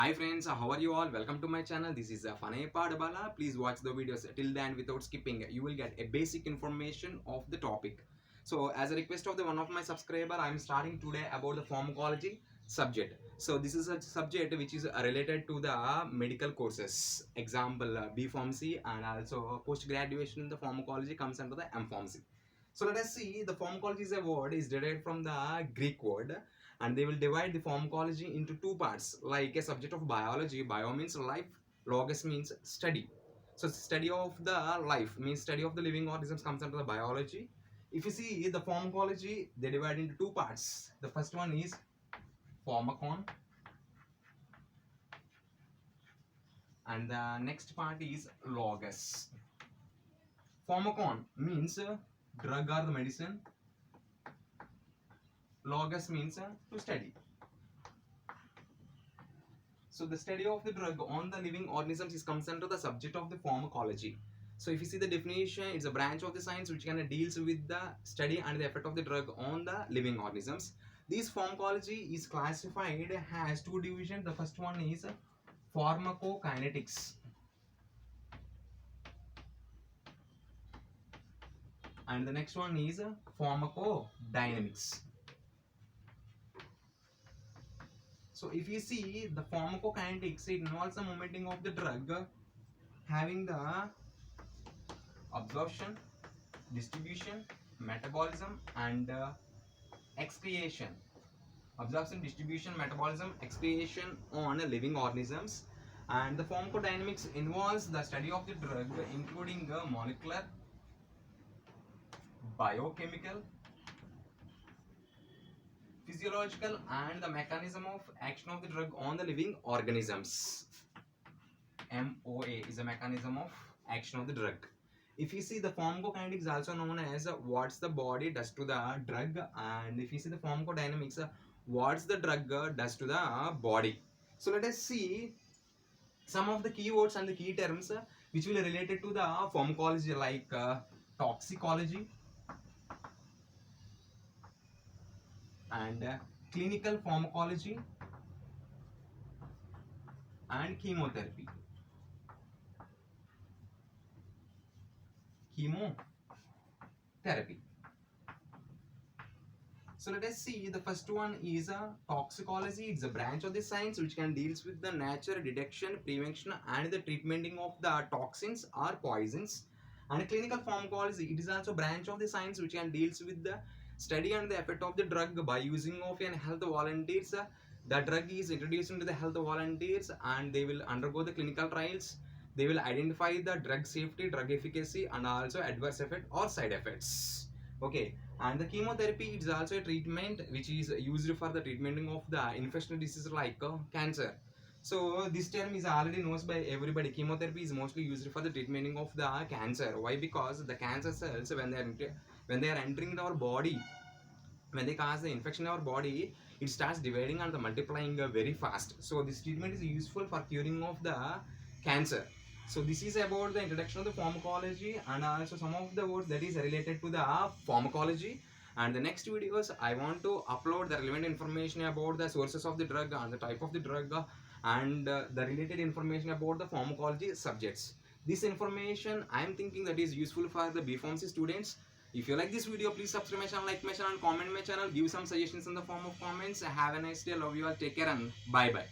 Hi friends, how are you all? Welcome to my channel. This is Fanay Padabala. Please watch the videos till the end without skipping. You will get a basic information of the topic. So as a request of the one of my subscriber, I am starting today about the pharmacology subject. So this is a subject which is related to the medical courses. Example B Pharmacy and also post graduation in the pharmacology comes under the M Pharmacy. So let us see the pharmacology is a word is derived from the Greek word, and they will divide the pharmacology into two parts like a subject of biology. Bio means life, logos means study. So study of the life means study of the living organisms comes under the biology. If you see the pharmacology, they divide into two parts. The first one is pharmacon, and the next part is logos. Pharmacon means drug or the medicine. Logos means to study. So the study of the drug on the living organisms is comes under the subject of the pharmacology. So if you see the definition, it's a branch of the science which kind of deals with the study and the effect of the drug on the living organisms. This pharmacology is classified as two divisions. The first one is pharmacokinetics, and the next one is pharmacodynamics. So if you see the pharmacokinetics, it involves the momentum of the drug having the absorption, distribution, metabolism, and excretion. Absorption, distribution, metabolism, excretion on living organisms. And the pharmacodynamics involves the study of the drug, including molecular, biochemical, physiological, and the mechanism of action of the drug on the living organisms. MOA is a mechanism of action of the drug. If you see the pharmacokinetics is also known as what's the body does to the drug, and if you see the pharmacodynamics, what's the drug does to the body. So let us see some of the keywords and the key terms which will related to the pharmacology like toxicology and clinical pharmacology and chemotherapy. Chemotherapy. So let us see the first one is toxicology. It's a branch of the science which can deals with the nature, detection, prevention and the treatmenting of the toxins or poisons. And clinical pharmacology, it is also a branch of the science which can deals with the study and the effect of the drug by using of an health volunteers. The drug is introduced into the health volunteers and they will undergo the clinical trials. They will identify the drug safety, drug efficacy and also adverse effect or side effects. Okay, and the chemotherapy is also a treatment which is used for the treatment of the infectious diseases like cancer. So this term is already known by everybody. Chemotherapy is mostly used for the treatment of the cancer. Why? Because the cancer cells when they are entering our body, when they cause the infection in our body, it starts dividing and the multiplying very fast. So this treatment is useful for curing of the cancer. So this is about the introduction of the pharmacology and also some of the words that is related to the pharmacology. And the next videos I want to upload the relevant information about the sources of the drug and the type of the drug and the related information about the pharmacology subjects. This information I am thinking that is useful for the B Pharmacy students. If you like this video, please subscribe my channel, like my channel, and comment my channel. Give some suggestions in the form of comments. Have a nice day. Love you all. Take care and bye bye.